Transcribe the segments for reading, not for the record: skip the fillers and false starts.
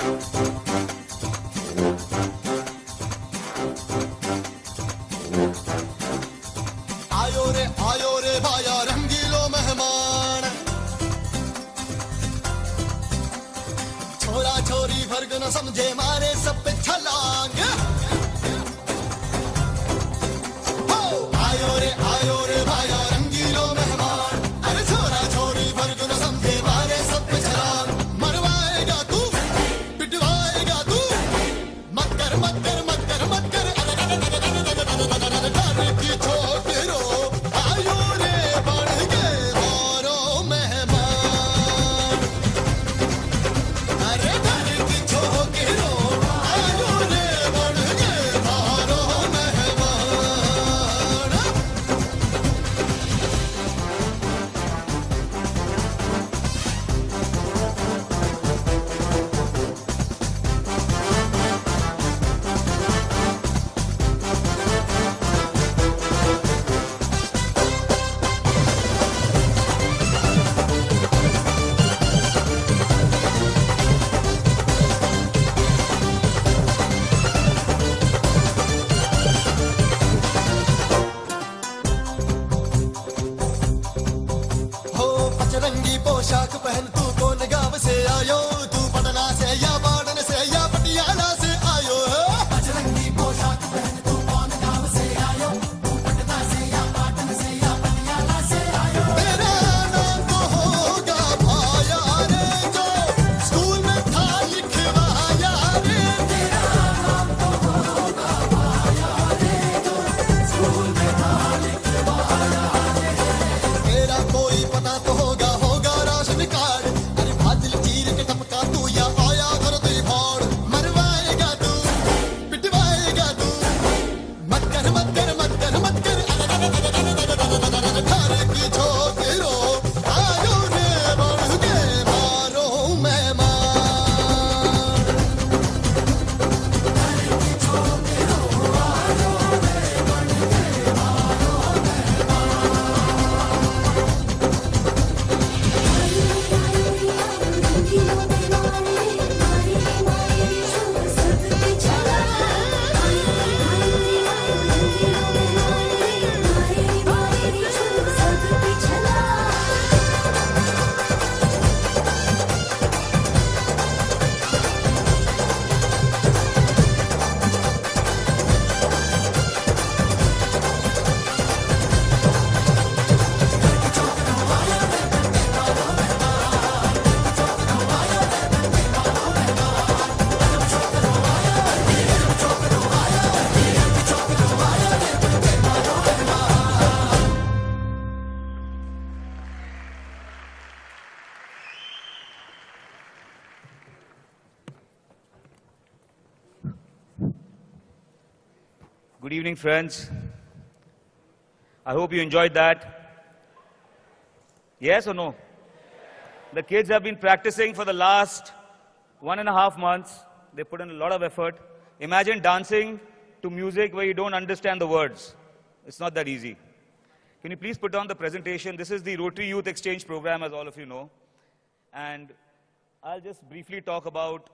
आयो रे भाया रंगीलो मेहमान, छोरा छोरी फर्क न समझे मारे सब पे छलांग। आयो रे भाया रंगीलो मेहमान, अरे छोरा छोरी फर्क न समझे मारे सब पे छलांग। मरवाएगा तू पिटवाएगा तू, मत कर मत कर मत कर मत कर, डर की छोकरो आयो रे बढ़ के मारो मेहमान। अरे डर की छोकरो आयो रे बढ़ के मारो मेहमान। हो पचरंगी पोशाक पहन तू कौन गांव से आयो, तू पटना से या बाड़न से या पटियाला से आयो। पचरंगी पोशाक पहन तू कौन गांव से आयो, तू पटना से या बाड़न से या पटियाला से आयो। तेरा नाम तो होगा भाया रे जो स्कूल में था लिखवाया रे। तेरा नाम तो होगा भाया रे जो स्कूल में था लिखवाया रे। तेरा कोई पता तो होगा राशन कार्ड, अरे बादल चीर के टपका तू या आया घर तेरी भाड़। मरवाएगा तू पिटवाएगा तू, मत कर मत कर मत कर मत कर, घर की छोकरो आयो रे बढ़ के मारो मेहमान। Good evening, friends. I hope you enjoyed that. Yes or no? The kids have been practicing for the last 1.5 months. They put in a lot of effort. Imagine dancing to music where you don't understand the words. It's not that easy. Can you please put on the presentation? This is the Rotary Youth Exchange Program, as all of you know. And I'll just briefly talk about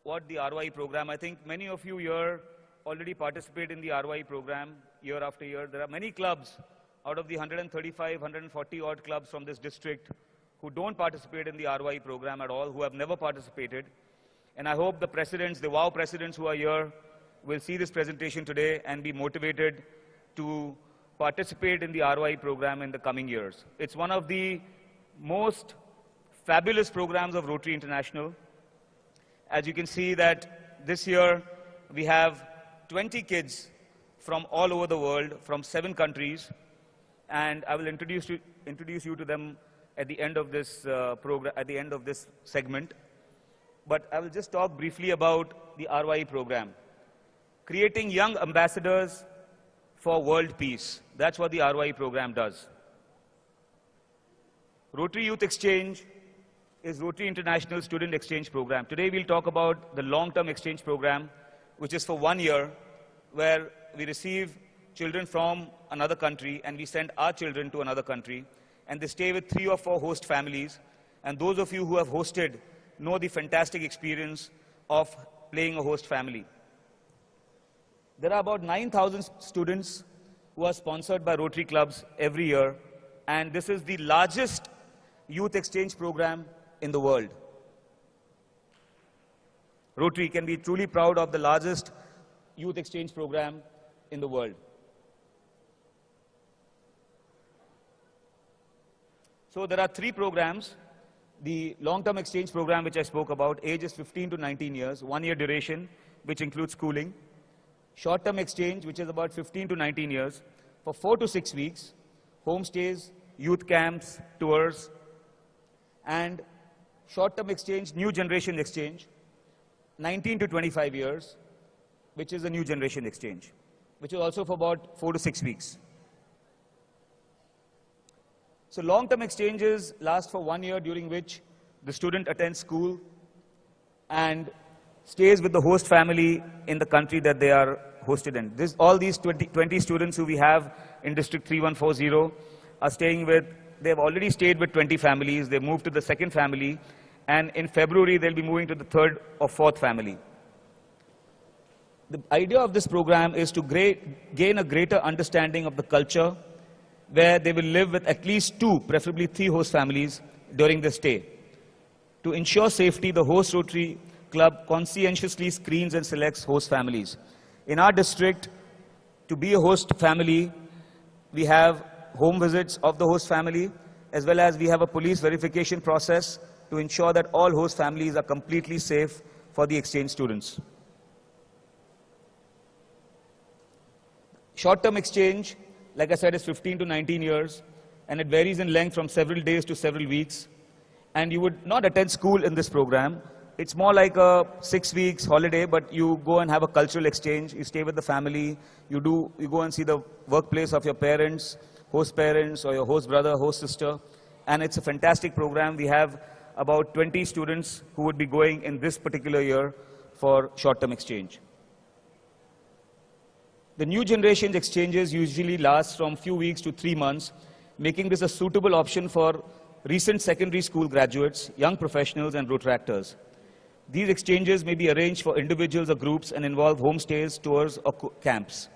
what the RY program. I think many of you here already participate in the RY program year after year. There are many clubs out of the 135, 140 odd clubs from this district who don't participate in the RY program at all, who have never participated. And I hope the presidents, the WOW presidents who are here, will see this presentation today and be motivated to participate in the RY program in the coming years. It's one of the most fabulous programs of Rotary International. As you can see that this year we have 20 kids from all over the world, from 7 countries, and I will introduce you to them at the end of this program, at the end of this segment. But I will just talk briefly about the RY program. Creating young ambassadors for world peace. That's what the RY program does. Rotary Youth Exchange is Rotary International Student Exchange Program. Today we'll talk about the long-term exchange program, which is for 1 year, where we receive children from another country and we send our children to another country, and they stay with 3 or 4 host families. And those of you who have hosted know the fantastic experience of playing a host family. There are about 9,000 students who are sponsored by Rotary clubs every year, and this is the largest youth exchange program in the world. Rotary can be truly proud of the largest youth exchange program in the world. So there are three programs. The long-term exchange program, which I spoke about, age is 15 to 19 years, 1 year duration, which includes schooling. Short-term exchange, which is about 15 to 19 years, for 4 to 6 weeks, homestays, youth camps, tours. And short-term exchange, new generation exchange, 19 to 25 years, which is a new generation exchange, which is also for about 4 to 6 weeks. So long-term exchanges last for 1 year, during which the student attends school and stays with the host family in the country that they are hosted in. All these 20 students who we have in District 3140 are staying with, they have already stayed with 20 families, they moved to the second family, and in February they'll be moving to the third or fourth family. The idea of this program is to gain a greater understanding of the culture, where they will live with at least 2, preferably 3 host families during their stay. To ensure safety, the host Rotary Club conscientiously screens and selects host families. In our district, to be a host family, we have home visits of the host family, as well as we have a police verification process to ensure that all host families are completely safe for the exchange students. Short-term exchange, like I said, is 15 to 19 years, and it varies in length from several days to several weeks. And you would not attend school in this program. It's more like a 6 weeks holiday, but you go and have a cultural exchange. You stay with the family. You go and see the workplace of your parents, host parents, or your host brother, host sister. And it's a fantastic program. We have about 20 students who would be going in this particular year for short-term exchange. The new generation's exchanges usually last from few weeks to 3 months, making this a suitable option for recent secondary school graduates, young professionals, and Rotaractors. These exchanges may be arranged for individuals or groups and involve homestays, tours, or camps.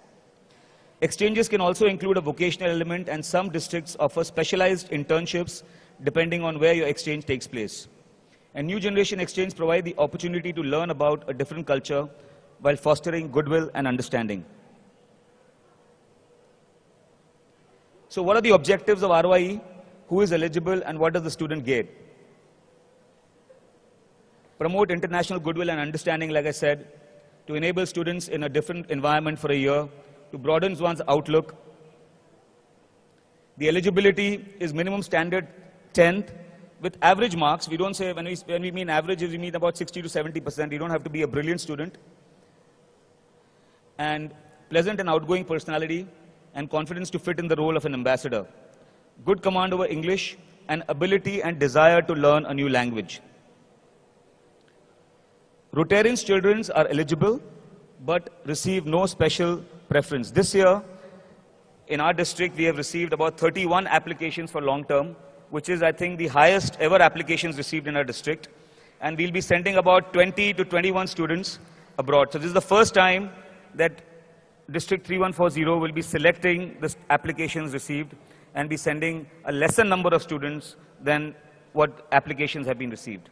Exchanges can also include a vocational element, and some districts offer specialized internships depending on where your exchange takes place. And new generation exchange provide the opportunity to learn about a different culture while fostering goodwill and understanding. So what are the objectives of RYE? Who is eligible and what does the student get? Promote international goodwill and understanding, like I said, to enable students in a different environment for a year, to broaden one's outlook. The eligibility is minimum standard 10th with average marks. We don't say, when we mean average, we mean about 60 to 70%. You don't have to be a brilliant student. And pleasant and outgoing personality, and confidence to fit in the role of an ambassador. Good command over English, and ability and desire to learn a new language. Rotarians' children are eligible, but receive no special preference. This year, in our district, we have received about 31 applications for long-term, which is, I think, the highest ever applications received in our district. And we'll be sending about 20 to 21 students abroad. So this is the first time that District 3140 will be selecting the applications received and be sending a lesser number of students than what applications have been received.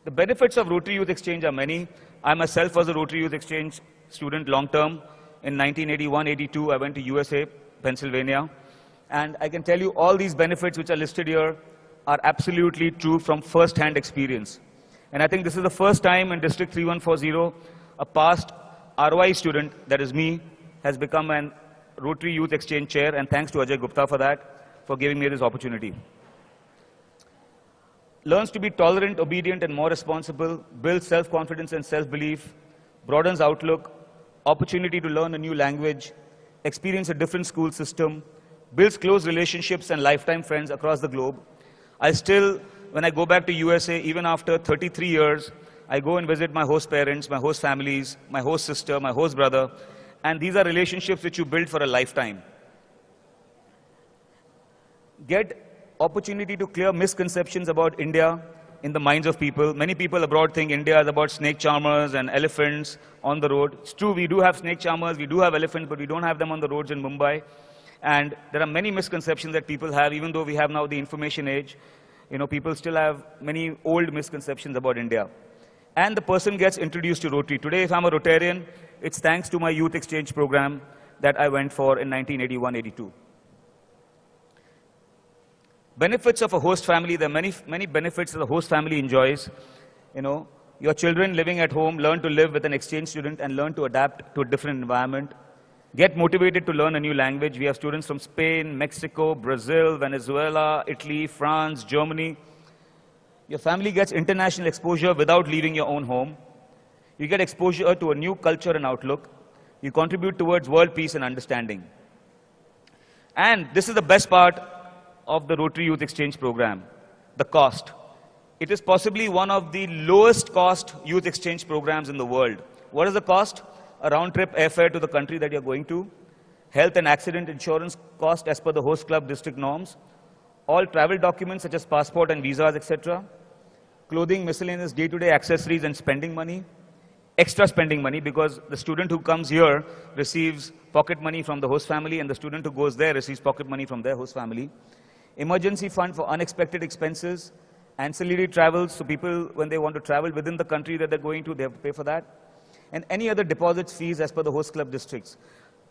The benefits of Rotary Youth Exchange are many. I myself was a Rotary Youth Exchange student long term. In 1981-82, I went to USA, Pennsylvania. And I can tell you all these benefits which are listed here are absolutely true from first-hand experience. And I think this is the first time in District 3140, a past RY student, that is me, has become an Rotary Youth Exchange chair, and thanks to Ajay Gupta for that, for giving me this opportunity. Learns to be tolerant, obedient, and more responsible, builds self-confidence and self-belief, broadens outlook, opportunity to learn a new language, experience a different school system, builds close relationships and lifetime friends across the globe. I still, when I go back to USA, even after 33 years, I go and visit my host parents, my host families, my host sister, my host brother, and these are relationships which you build for a lifetime. Get opportunity to clear misconceptions about India in the minds of people. Many people abroad think India is about snake charmers and elephants on the road. It's true, we do have snake charmers, we do have elephants, but we don't have them on the roads in Mumbai. And there are many misconceptions that people have, even though we have now the information age. You know, people still have many old misconceptions about India. And the person gets introduced to Rotary. Today, if I'm a Rotarian, it's thanks to my youth exchange program that I went for in 1981-82. Benefits of a host family, there are many benefits that the host family enjoys. You know, your children living at home learn to live with an exchange student and learn to adapt to a different environment. Get motivated to learn a new language. We have students from Spain, Mexico, Brazil, Venezuela, Italy, France, Germany. Your family gets international exposure without leaving your own home. You get exposure to a new culture and outlook. You contribute towards world peace and understanding. And this is the best part of the Rotary Youth Exchange program, the cost. It is possibly one of the lowest cost youth exchange programs in the world. What is the cost? A round-trip airfare to the country that you're going to, health and accident insurance cost as per the host club district norms, all travel documents such as passport and visas, etc., clothing, miscellaneous day-to-day accessories and spending money, extra spending money because the student who comes here receives pocket money from the host family and the student who goes there receives pocket money from their host family. Emergency fund for unexpected expenses, ancillary travels, so people, when they want to travel within the country that they're going to, they have to pay for that, and any other deposits, fees as per the host club districts.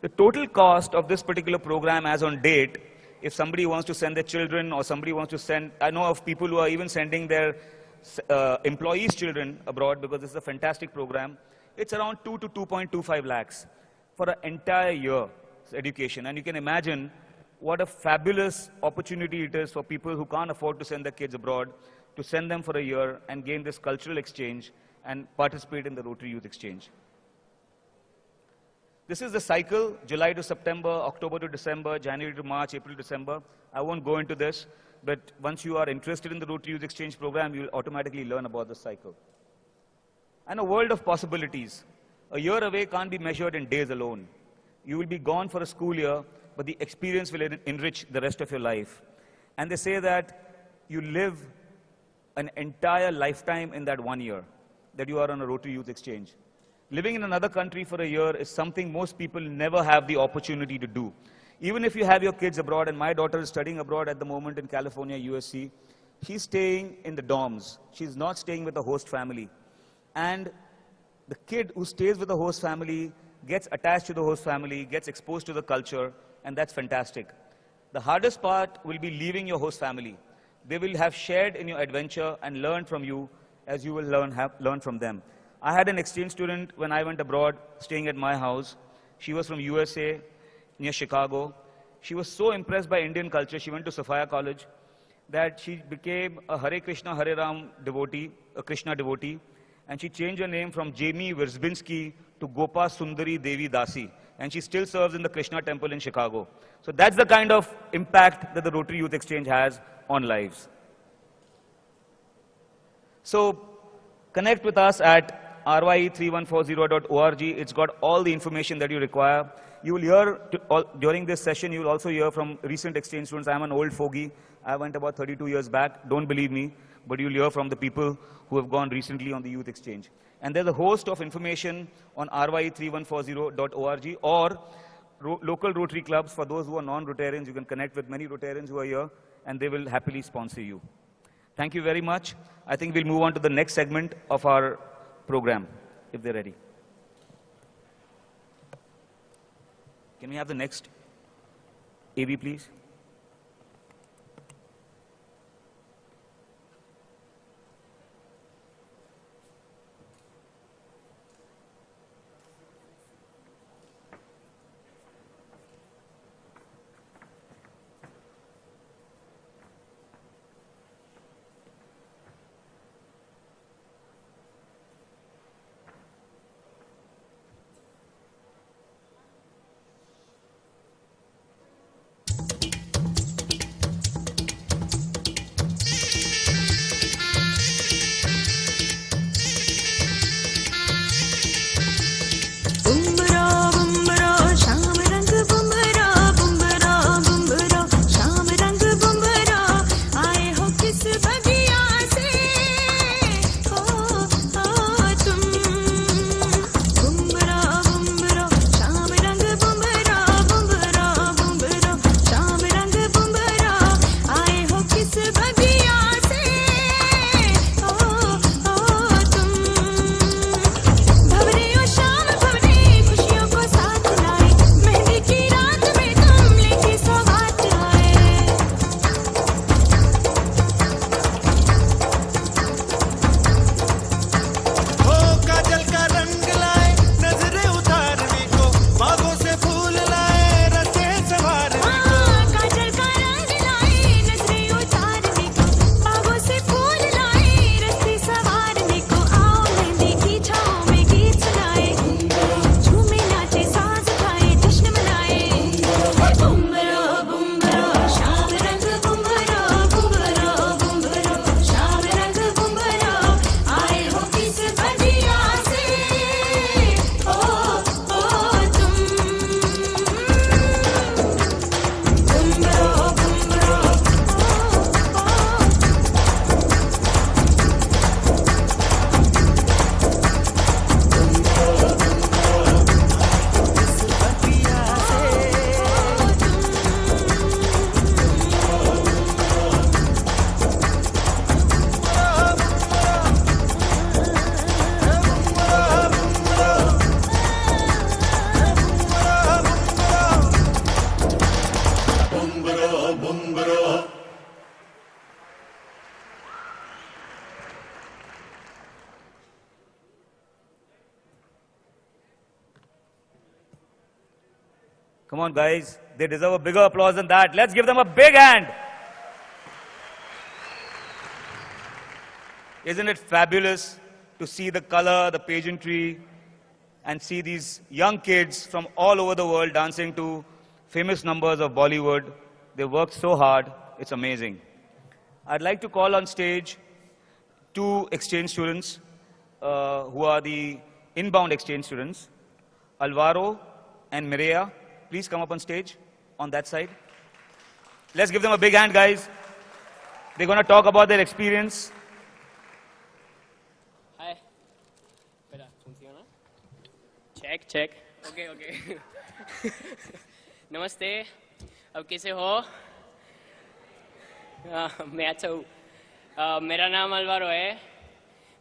The total cost of this particular program as on date, if somebody wants to send their children or somebody wants to send, I know of people who are even sending their employees' children abroad because this is a fantastic program, it's around 2 to 2.25 lakhs for an entire year's education. And you can imagine what a fabulous opportunity it is for people who can't afford to send their kids abroad to send them for a year and gain this cultural exchange and participate in the Rotary Youth Exchange. This is the cycle, July to September, October to December, January to March, April to December. I won't go into this, but once you are interested in the Rotary Youth Exchange program, you will automatically learn about the cycle. And a world of possibilities. A year away can't be measured in days alone. You will be gone for a school year, but the experience will enrich the rest of your life. And they say that you live an entire lifetime in that 1 year that you are on a Rotary Youth Exchange. Living in another country for a year is something most people never have the opportunity to do. Even if you have your kids abroad, and my daughter is studying abroad at the moment in California, USC, she's staying in the dorms. She's not staying with the host family. And the kid who stays with the host family gets attached to the host family, gets exposed to the culture, and that's fantastic. The hardest part will be leaving your host family. They will have shared in your adventure and learned from you as you will learn from them. I had an exchange student when I went abroad staying at my house. She was from USA, near Chicago. She was so impressed by Indian culture, she went to Sophia College, that she became a Hare Krishna, Hare Ram devotee, a Krishna devotee, and she changed her name from Jamie Wierzbinski to Gopa Sundari Devi Dasi, and she still serves in the Krishna temple in Chicago. So that's the kind of impact that the Rotary Youth Exchange has on lives. So connect with us at rye3140.org. It's got all the information that you require. You will hear, during this session, you will also hear from recent exchange students. I'm an old fogey. I went about 32 years back. Don't believe me, but you'll hear from the people who have gone recently on the youth exchange. And there's a host of information on rye3140.org or local Rotary clubs. For those who are non-Rotarians, you can connect with many Rotarians who are here, and they will happily sponsor you. Thank you very much. I think we'll move on to the next segment of our program, if they're ready. Can we have the next AV, please? Come on, guys. They deserve a bigger applause than that. Let's give them a big hand. Isn't it fabulous to see the color, the pageantry, and see these young kids from all over the world dancing to famous numbers of Bollywood? They worked so hard. It's amazing. I'd like to call on stage two exchange students who are the inbound exchange students, Alvaro and Mireya. Please come up on stage on that side. Let's give them a big hand, guys. They're going to talk about their experience. Hi. Espera, ¿funciona? Check, check. Okay, okay. नमस्ते. अब कैसे हो? मैं अच्छा हूँ. मेरा नाम Alvaro है.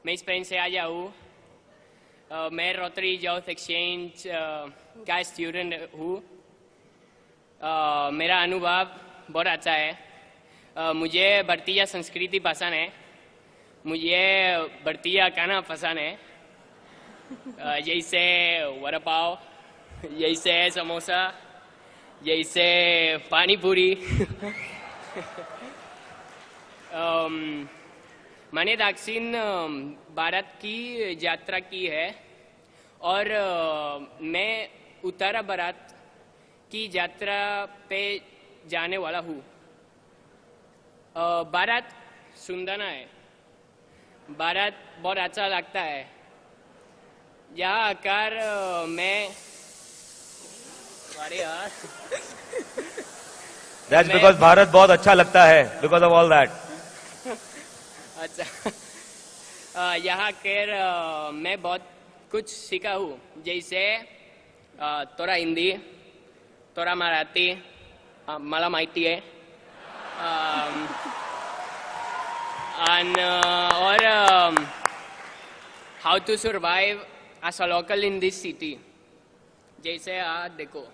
मैं स्पेन से आया हूँ. मैं रोटरी यूथ एक्सचेंज का स्टूडेंट हूँ. मेरा अनुभव बहुत अच्छा है. मुझे भारतीय संस्कृति पसंद है. मुझे भारतीय खाना पसंद है. जैसे वड़ा पाव, जैसे समोसा, जैसे पानी पूरी. मैंने दक्षिण भारत की यात्रा की है और मैं उत्तर भारत की यात्रा पे जाने वाला हूँ. भारत सुंदर है. भारत बहुत अच्छा लगता है. यहाँ आकर मैं अरे यार That's because Bharat बहुत अच्छा लगता है, because of all that. अच्छा. यहाँ कर मैं बहुत कुछ सीखा हूँ. जैसे थोड़ा हिंदी, थोड़ा मराठी, मला माहिती है. और how to survive as a local in this city. जैसे देखो.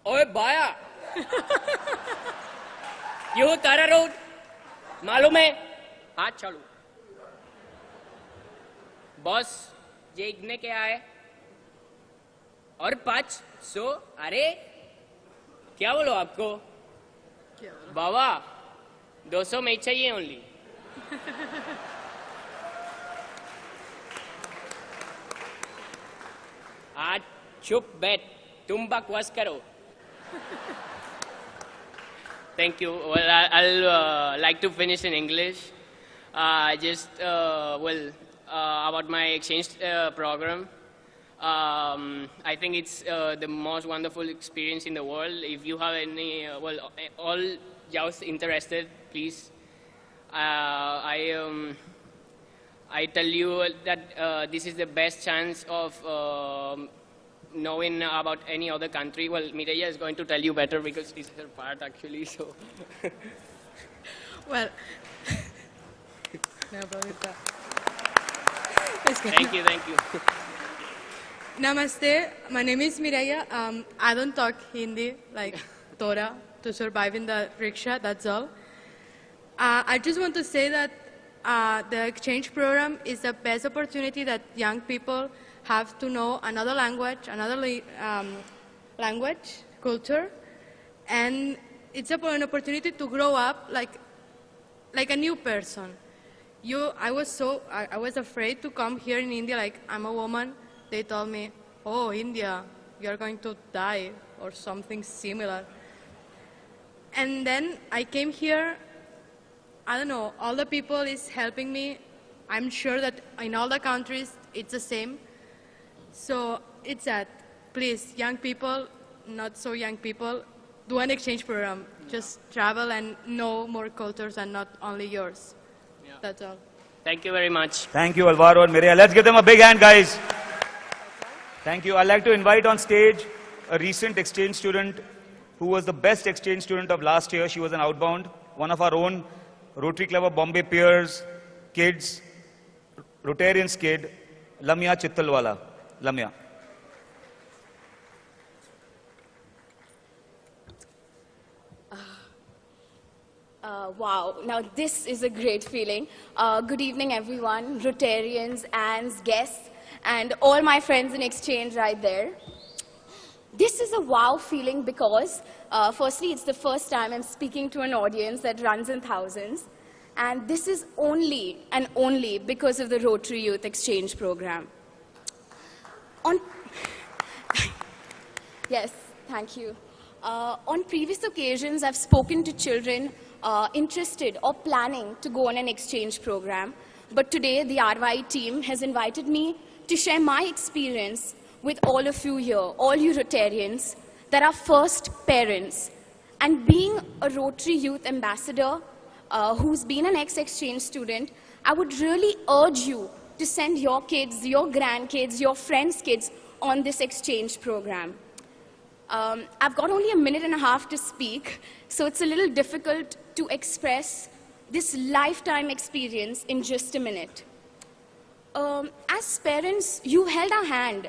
ओए बाया. यू तारा रोड मालूम है? हाँ चलो. बॉस ये इतने क्या है? और 500. अरे क्या बोलो आपको? बाबा 200 में चाहिए ओनली. आज चुप बैठ. तुम बकवास करो. Thank you. Well, I'll like to finish in English. About my exchange program. I think it's the most wonderful experience in the world. If you have any, all youth interested, please. I tell you that this is the best chance of knowing about any other country. Well, Mireya is going to tell you better because this is her part actually. So. Well, Thank you, thank you. Namaste. My name is Mireya. I don't talk Hindi like Tora to survive in the rickshaw. That's all. I just want to say that the exchange program is the best opportunity that young people have to know another language, culture, and it's an opportunity to grow up like a new person. I was afraid to come here in India. Like, I'm a woman. They told me, "Oh, India, you're going to die," or something similar. And then I came here. I don't know. All the people is helping me. I'm sure that in all the countries it's the same. So it's that. Please, young people, not so young people, do an exchange program. Just travel and know more cultures and not only yours. Yeah. That's all. Thank you very much. Thank you, Alvaro and Mireya. Let's give them a big hand, guys. Thank you. I'd like to invite on stage a recent exchange student who was the best exchange student of last year. She was an outbound, one of our own Rotary Club of Bombay peers, kids, Rotarians kid, Lamia Chittalwala. Lamia. Wow, now this is a great feeling. Good evening, everyone, Rotarians, and guests, and all my friends in exchange right there. This is a wow feeling because, firstly, it's the first time I'm speaking to an audience that runs in thousands. And this is only and only because of the Rotary Youth Exchange Program. Yes, thank you. On previous occasions, I've spoken to children interested or planning to go on an exchange program. But today, the RY team has invited me to share my experience with all of you here, all you Rotarians that are first parents. And being a Rotary Youth Ambassador who's been an ex-exchange student, I would really urge you to send your kids, your grandkids, your friends' kids on this exchange program. I've got only a minute and a half to speak, so it's a little difficult to express this lifetime experience in just a minute. As parents, you held our hand.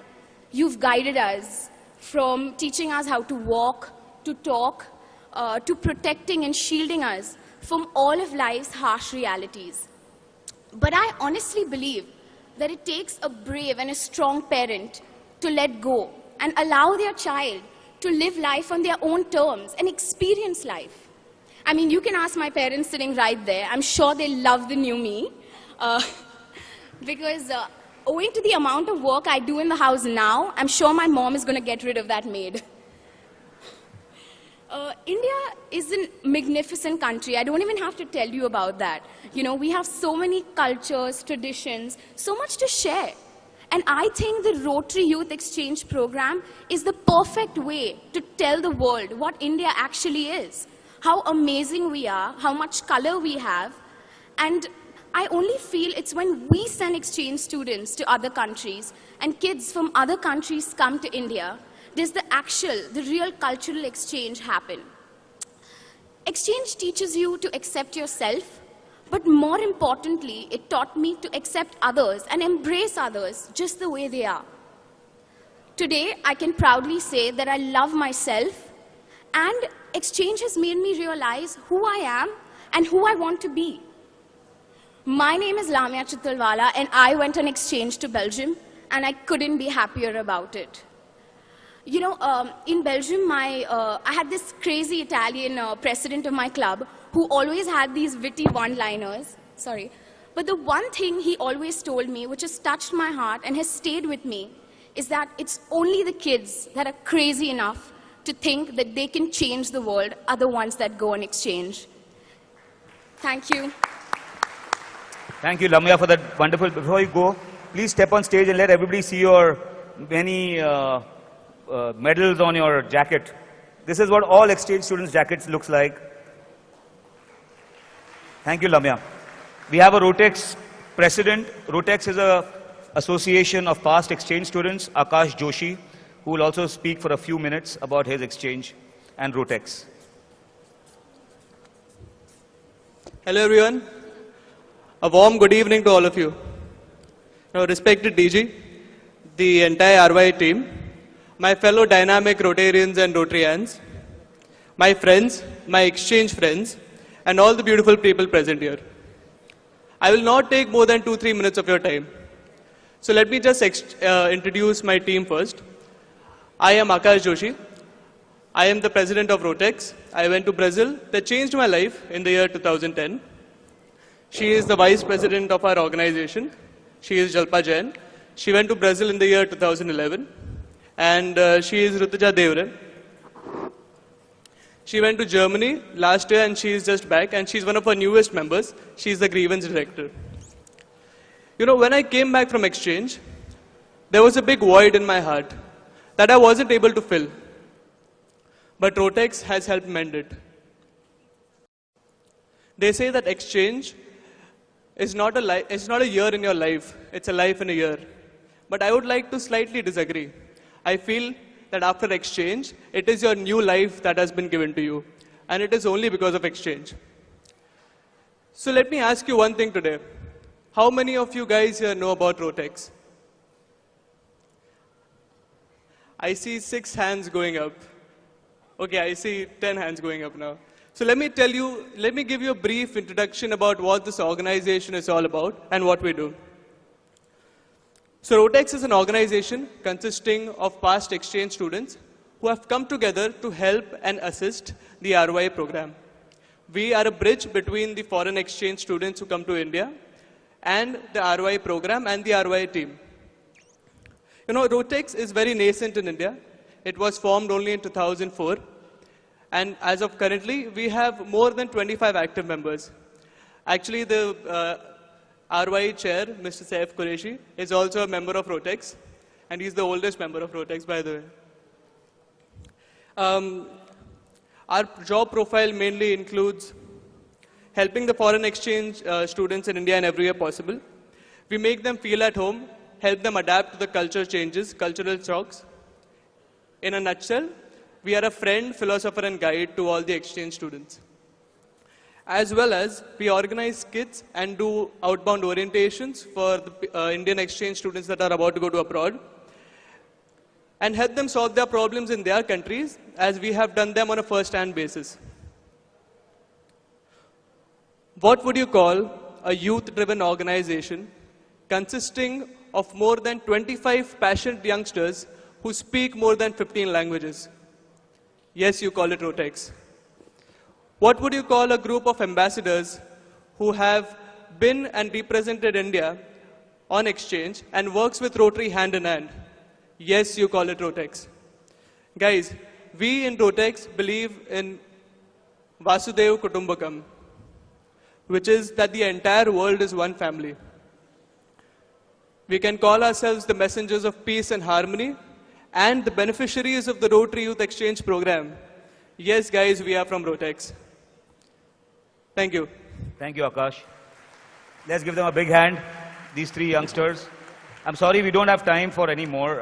You've guided us from teaching us how to walk, to talk, to protecting and shielding us from all of life's harsh realities. But I honestly believe that it takes a brave and a strong parent to let go and allow their child to live life on their own terms and experience life. I mean, you can ask my parents sitting right there. I'm sure they love the new me. Because owing to the amount of work I do in the house now, I'm sure my mom is going to get rid of that maid. India is a magnificent country. I don't even have to tell you about that. You know, we have so many cultures, traditions, so much to share. And I think the Rotary Youth Exchange Program is the perfect way to tell the world what India actually is, how amazing we are, how much color we have. And I only feel it's when we send exchange students to other countries and kids from other countries come to India, does the real cultural exchange happen. Exchange teaches you to accept yourself, but more importantly, it taught me to accept others and embrace others just the way they are. Today, I can proudly say that I love myself, and exchange has made me realize who I am and who I want to be. My name is Lamia Chittalwala, and I went on exchange to Belgium, and I couldn't be happier about it. You know, in Belgium, I had this crazy Italian president of my club who always had these witty one-liners. Sorry. But the one thing he always told me, which has touched my heart and has stayed with me, is that it's only the kids that are crazy enough to think that they can change the world are the ones that go on exchange. Thank you. Thank you, Lamia, for that wonderful. Before you go, please step on stage and let everybody see your many medals on your jacket. This is what all exchange students' jackets looks like. Thank you, Lamia. We have a Rotex president. Rotex is an association of past exchange students, Akash Joshi, who will also speak for a few minutes about his exchange and Rotex. Hello, everyone. A warm good evening to all of you. Now, respected DG, the entire RY team, my fellow dynamic Rotarians and Rotarians, my friends, my exchange friends, and all the beautiful people present here. I will not take more than 2-3 minutes of your time. So let me just introduce my team first. I am Akash Joshi. I am the president of Rotex. I went to Brazil. That changed my life in the year 2010. She is the vice president of our organization. She is Jalpa Jain. She went to Brazil in the year 2011. And she is Rutuja Devre. She went to Germany last year and she is just back, and she's one of our newest members. She's the grievance director. You know, when I came back from exchange, there was a big void in my heart that I wasn't able to fill. But Rotex has helped mend it. They say that exchange is not a year in your life, it's a life in a year. But I would like to slightly disagree. I feel that after exchange, it is your new life that has been given to you. And it is only because of exchange. So let me ask you one thing today. How many of you guys here know about Rotex? I see 6 hands going up. Okay, I see 10 hands going up now. So let me give you a brief introduction about what this organization is all about and what we do. So Rotex is an organization consisting of past exchange students who have come together to help and assist the RY program. We are a bridge between the foreign exchange students who come to India and the RY program and the RY team. You know, Rotex is very nascent in India. It was formed only in 2004. And as of currently, we have more than 25 active members. Actually, the RY chair, Mr. Saif Qureshi, is also a member of Rotex. And he's the oldest member of Rotex, by the way. Our job profile mainly includes helping the foreign exchange students in India in every way possible. We make them feel at home, help them adapt to the culture changes, cultural shocks. In a nutshell, we are a friend, philosopher, and guide to all the exchange students. As well as, we organize skits and do outbound orientations for the Indian exchange students that are about to go to abroad, and help them solve their problems in their countries, as we have done them on a first-hand basis. What would you call a youth-driven organization consisting of more than 25 passionate youngsters who speak more than 15 languages? Yes, you call it Rotex. What would you call a group of ambassadors who have been and represented India on exchange and works with Rotary hand in hand? Yes, you call it Rotex. Guys, we in Rotex believe in Vasudhaiva Kutumbakam, which is that the entire world is one family. We can call ourselves the messengers of peace and harmony and the beneficiaries of the Rotary Youth Exchange program. Yes, guys, we are from Rotex. Thank you. Thank you, Akash. Let's give them a big hand, these three youngsters. I'm sorry we don't have time for any more.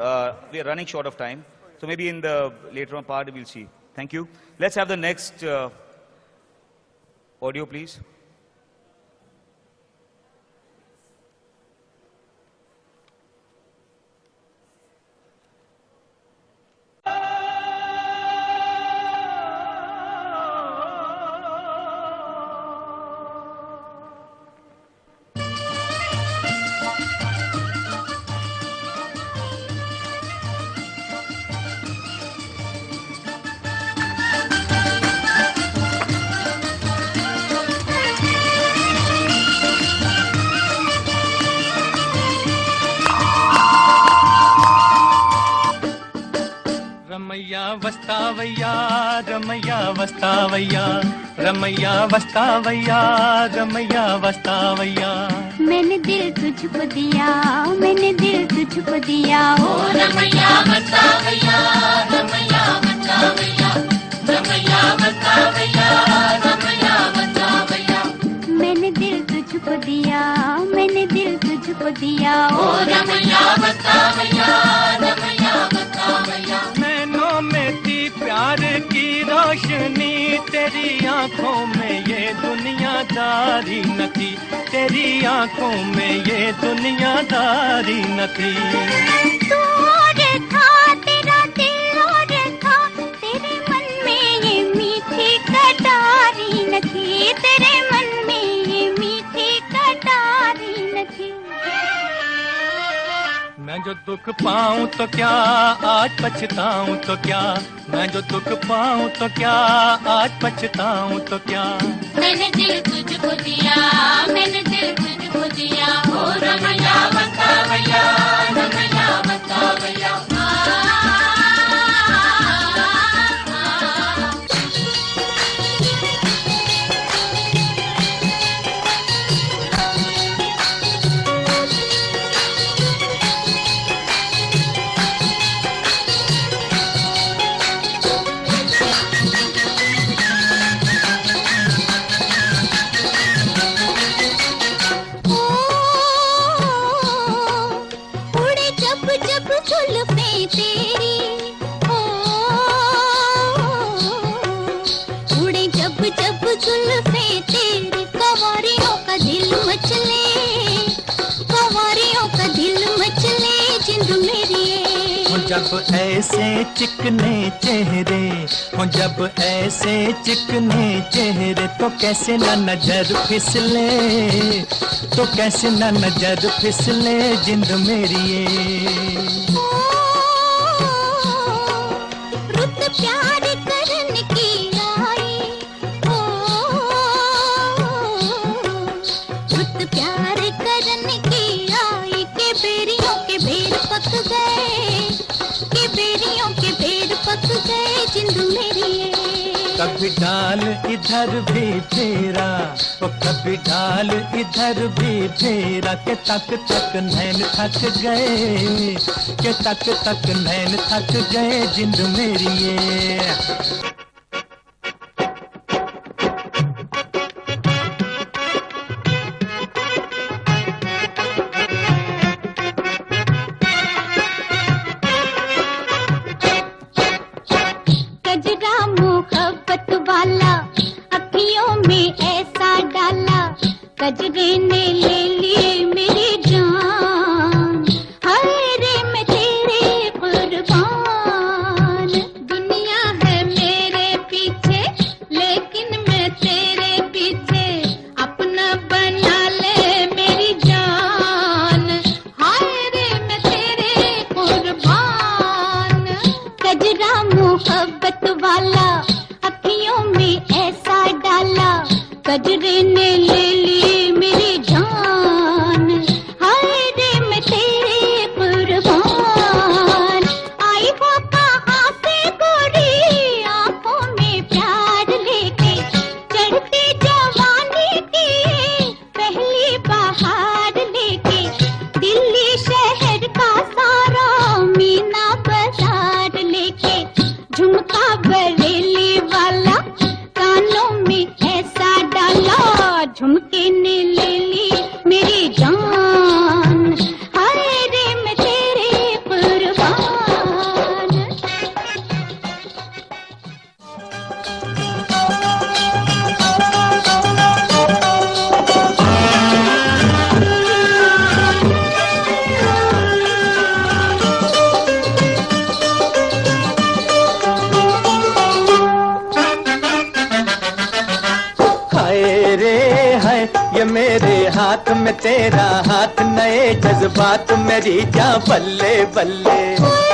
We are running short of time. So maybe in the later on part we'll see. Thank you. Let's have the next audio, please. वस्तावैया Ramaiah वस्तावैया Ramaiah वस्तावैया Ramaiah वस्तावैया मैंने दिल तुझको दिया मैंने दिल तुझको दिया ओ रमैया वस्तावैया रमैया वस्तावैया रमैया वस्तावैया रमैया वस्तावैया मैंने दिल तुझको दिया मैंने दिल तुझको दिया ओ रमैया वस्तावैया रमैया वस्तावैया नैनों में थी प्यार की रोशनी तेरी आंखों में ये दुनियादारी न थी तेरी आंखों में ये दुनियादारी न थी तू और था तेरा दिल और था तेरे मन में ये मीठी कटारी न थी तेरे मन में ये मीठी कटारी न थी मैं जो दुख पाऊं तो क्या आज पछताऊं तो क्या मैं जो दुख पाऊं तो क्या आज पछताऊं तो क्या मैंने दिल तुझको दिया मैंने दिल तुझको दिया ओ रमैया वस्तावैया रमैया वस्तावैया जब ऐसे चिकने चेहरे हो जब ऐसे चिकने चेहरे तो कैसे न नजर फिसले तो कैसे न नजर फिसले जिंद मेरी ये रुत कभी डाल इधर भी फेरा, ओ कभी डाल इधर भी फेरा, के तक तक नैन थक गए, के तक तक नैन थक गए जिंद मेरी ये। गजरे ने ले ली मेरी जान, हाय रे मैं तेरे कुर्बान। दुनिया है मेरे पीछे लेकिन मैं तेरे पीछे, अपना बना ले मेरी जान, हाय रे मैं तेरे कुर्बान। गजरा मोहब्बत वाला अखियों में ऐसा डाला, गजरे ने ले ली मेरी जान, हाय रे मैं तेरे कुर्बान। आई हो कहाँ से गोरी आंखों में प्यार लेके, चढ़ती जवानी की पहली बहार लेके, दिल्ली शहर का सारा मीना बाजार लेके, झुमका बरेली वाला कानों में ऐसा डाला, झुमके ने ले ली मेरी जान, हाय रे मैं तेरे कुर्बान। ये मेरे हाथ में तेरा हाथ, नए जज्बात मेरी जा बल्ले बल्ले। हाय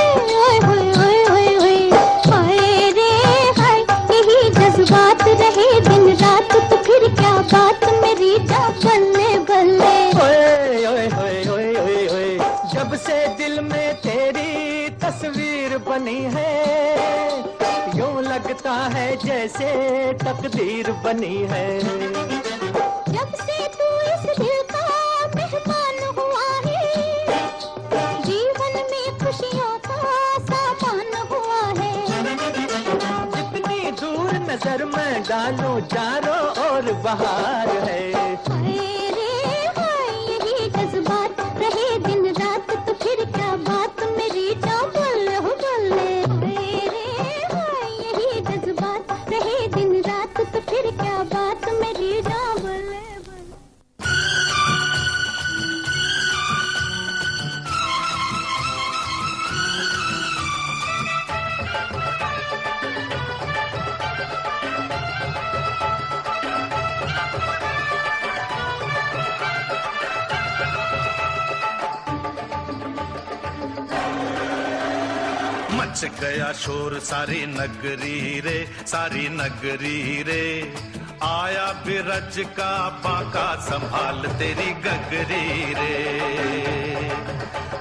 रे हाय, यही जज्बात रहे दिन रात, तो फिर क्या बात मेरी जा बल्ले बल्ले। ओए ओए ओए ओए ओए ओए, जब से दिल में तेरी तस्वीर बनी है, यूं लगता है जैसे तकदीर बनी है। जब से तू इस दिल का मेहमान हुआ है, जीवन में खुशियों का सामान हुआ है। जितनी दूर नजर में डालूं चारों ओर बहार है। हाय रे हाय, यही जज्बात रहे दिन रात, तो फिर क्या बात मेरी जा बल्ले हो बल्ले। हाय रे हाय, यही जज्बात रहे दिन रात, तो फिर क्या बात मेरी जा बल्ले। मच गया शोर सारी नगरी रे, सारी नगरी रे, आया बिरज का बाका संभाल तेरी गगरी रे।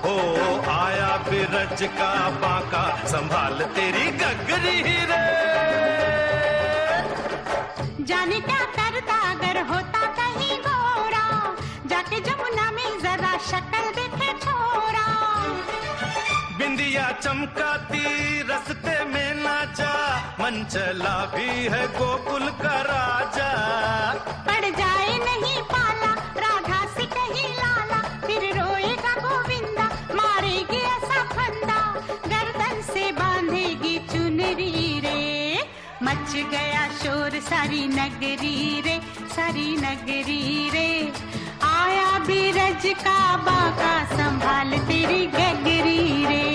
ओ आया बिरज का बाका संभाल तेरी गगरी रे। जाने क्या करता अगर होता कहीं गोरा, जाके जमुना में जरा शक्ल देखे छोरा। बिंदिया चमकाती रस्ते में नाचा, मन चला भी है गोकुल का राजा। पड़ जाए नहीं पाला राधा से कहीं लाला, फिर रोएगा गोविंदा, मारेगी ऐसा फंदा, गर्दन से बांधेगी चुनरी रे। मच गया शोर सारी नगरी रे, सारी नगरी रे, आया बिरज का बाका संभाल तेरी गगरी रे।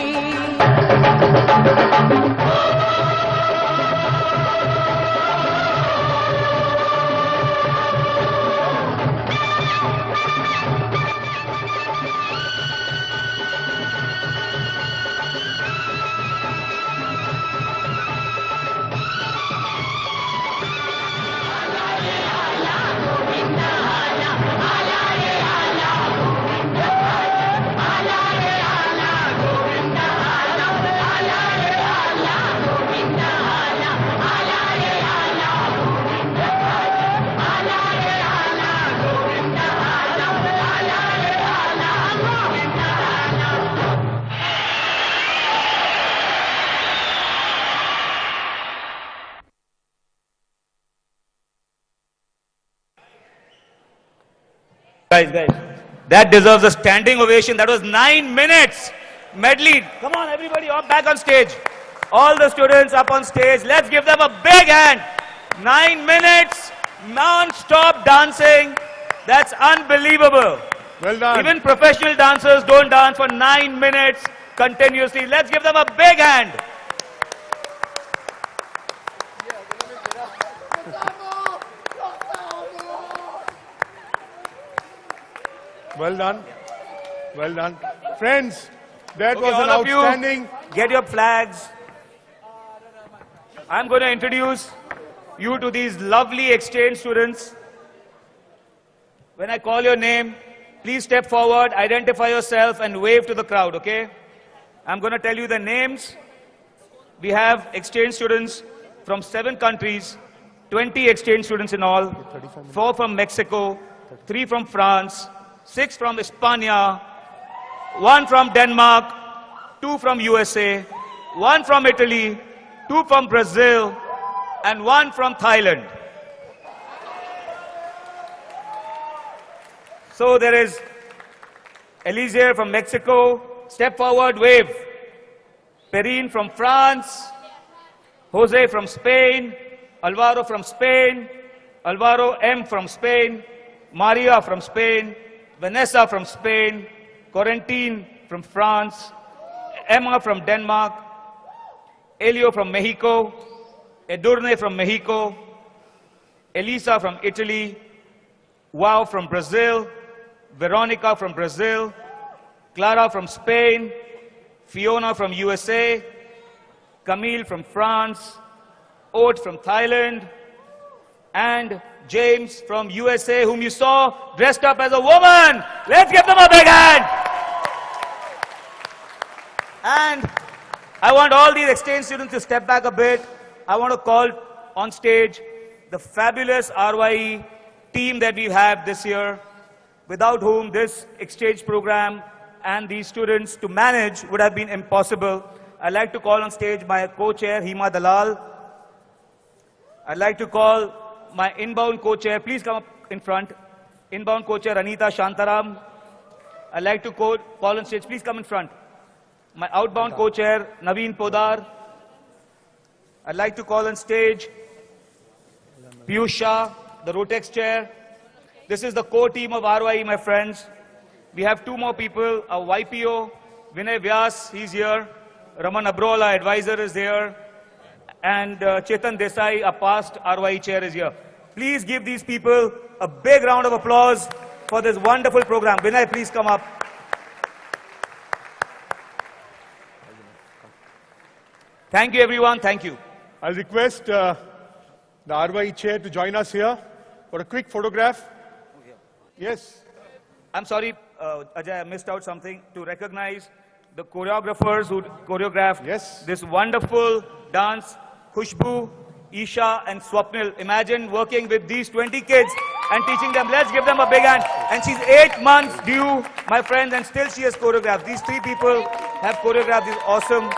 Guys, that deserves a standing ovation. That was 9 minutes. Medley. Come on, everybody, up back on stage. All the students up on stage. Let's give them a big hand. 9 minutes, non-stop dancing. That's unbelievable. Well done. Even professional dancers don't dance for 9 minutes continuously. Let's give them a big hand. Well done. Well done. Friends, that Okay, was an all of you, outstanding... get your flags. I'm going to introduce you to these lovely exchange students. When I call your name, please step forward, identify yourself, and wave to the crowd, okay? I'm going to tell you the names. We have exchange students from 7 countries, 20 exchange students in all, 4 from Mexico, 3 from France, 6 from España, 1 from Denmark, 2 from USA, 1 from Italy, 2 from Brazil, and 1 from Thailand. So there is Eliezer from Mexico. Step forward, wave. Perrine from France. Jose from Spain. Alvaro from Spain. Alvaro M from Spain. Maria from Spain. Vanessa from Spain. Corentine from France. Emma from Denmark. Elio from Mexico. Edurne from Mexico. Elisa from Italy. Wow from Brazil. Veronica from Brazil. Clara from Spain. Fiona from USA. Camille from France. Ode from Thailand. And James from USA, whom you saw dressed up as a woman. Let's give them a big hand. And I want all these exchange students to step back a bit. I want to call on stage the fabulous RYE team that we have this year, without whom this exchange program and these students to manage would have been impossible. I'd like to call on stage my co-chair, Hima Dalal. I'd like to call my inbound co-chair, please come up in front. Inbound co-chair, Anita Shantaram. I'd like to call on stage, please come in front. My outbound co-chair, Naveen Podar. I'd like to call on stage Piyush Shah, the Rotex chair. This is the core team of RYE, my friends. We have 2 more people, a YPO, Vinay Vyas, he's here. Raman Abrola, advisor, is here. And Chetan Desai, a past RYE chair, is here. Please give these people a big round of applause for this wonderful program. Vinay, please come up. Thank you, everyone. Thank you. I'll request the RYE chair to join us here for a quick photograph. Yes. I'm sorry, Ajay, I missed out something. To recognize the choreographers who choreographed this wonderful dance, Khushbu, Isha, and Swapnil. Imagine working with these 20 kids and teaching them. Let's give them a big hand. And she's 8 months due, my friends, and still she has choreographed. These 3 people have choreographed this awesome.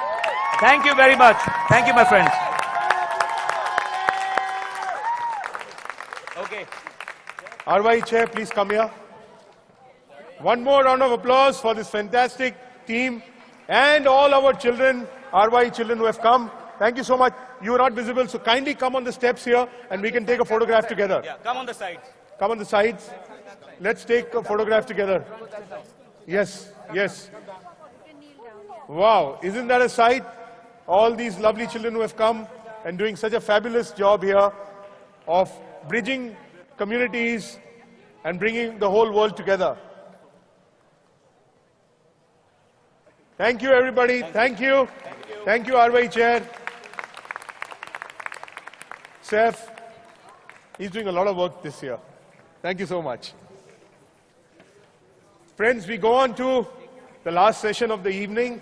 Thank you very much. Thank you, my friends. Okay. RYE chair, please come here. One more round of applause for this fantastic team and all our children, RYE children who have come. Thank you so much. You are not visible, so kindly come on the steps here and we can take a photograph together. Yeah, come on the sides. Come on the sides. Let's take a photograph together. Yes, yes. Wow, isn't that a sight? All these lovely children who have come and doing such a fabulous job here of bridging communities and bringing the whole world together. Thank you, everybody. Thank you. Thank you, RYE chair. Seth, he's doing a lot of work this year. Thank you so much. Friends, we go on to the last session of the evening.